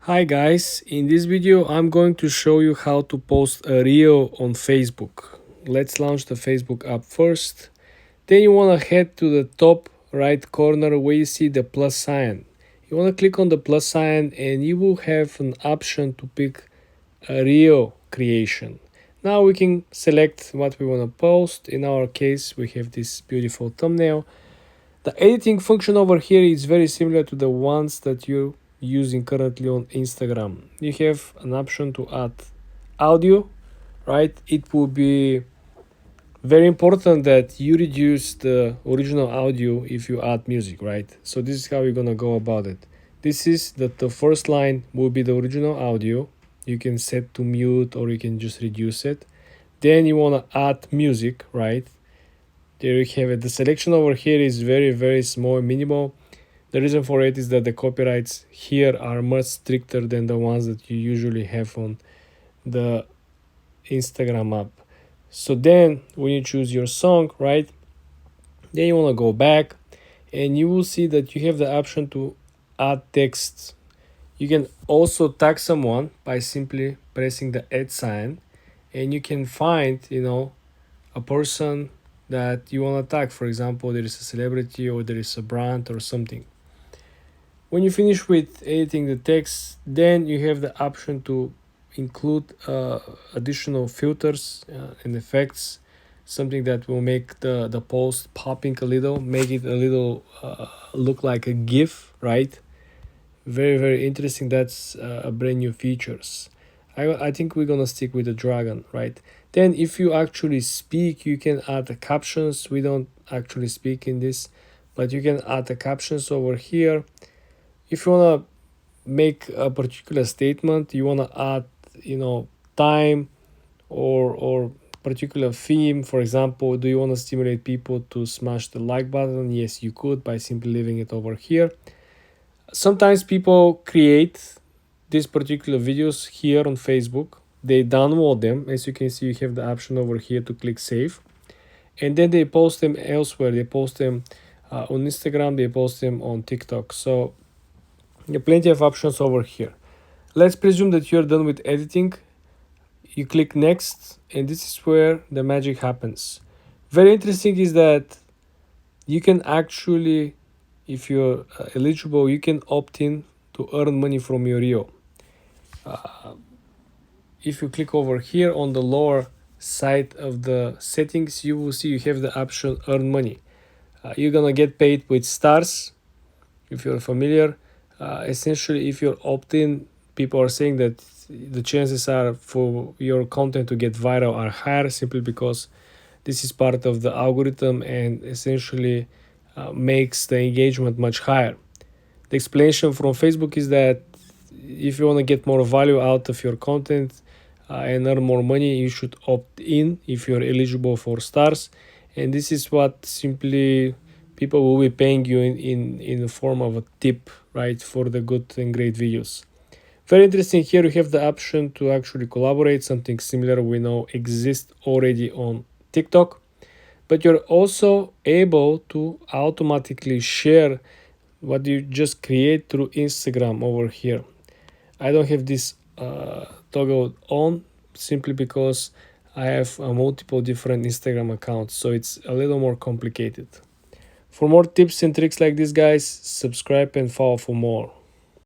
Hi guys, in this video I'm going to show you how to post a reel on Facebook. Let's launch the Facebook app first. Then you want to head to the top right corner where you see the plus sign. You want to click on the plus sign and you will have an option to pick a reel creation. Now we can select what we want to post. In our case we have this beautiful thumbnail. The editing function over here is very similar to the ones that you're using currently on Instagram. You have an option to add audio, right? It will be very important that you reduce the original audio if you add music, right? So this is how you're gonna go about it. This is that the first line will be the original audio. You can set to mute or you can just reduce it. Then you wanna add music, right? There you have it. The selection over here is very small, minimal. The reason for it is that the copyrights here are much stricter than the ones that you usually have on the Instagram app. So then when you choose your song, right, then you want to go back and you will see that you have the option to add text. You can also tag someone by simply pressing the add sign, and you can find, a person that you want to tag. For example, there is a celebrity or there is a brand or something. When you finish with editing the text, then you have the option to include additional filters and effects, something that will make the post popping a little, make it a little look like a GIF, right? Very interesting. That's a brand new features. I think we're gonna stick with the dragon, right? Then if you actually speak, you can add the captions. We don't actually speak in this, but you can add the captions over here. If you wanna make a particular statement, you wanna add, time or particular theme. For example, do you want to stimulate people to smash the like button? Yes, you could by simply leaving it over here. Sometimes people create these particular videos here on Facebook. They download them. As you can see, you have the option over here to click save, and then they post them elsewhere. They post them on Instagram, they post them on TikTok. So there are plenty of options over here. Let's presume that you're done with editing. You click next, and this is where the magic happens. Very interesting is that you can actually, if you're eligible, you can opt in to earn money from your reel. If you click over here on the lower side of the settings, you will see you have the option earn money. You're gonna get paid with stars if you're familiar. Essentially, if you're opt-in, people are saying that the chances are for your content to get viral are higher, simply because this is part of the algorithm and essentially makes the engagement much higher. The explanation from Facebook is that if you want to get more value out of your content and earn more money, you should opt in if you're eligible for stars. And this is what simply people will be paying you in the form of a tip, right, for the good and great videos. Very interesting. Here you have the option to actually collaborate, something similar we know exists already on TikTok. But you're also able to automatically share what you just create through Instagram over here. I don't have this toggled on simply because I have multiple different Instagram accounts, so it's a little more complicated. For more tips and tricks like this, guys, subscribe and follow for more.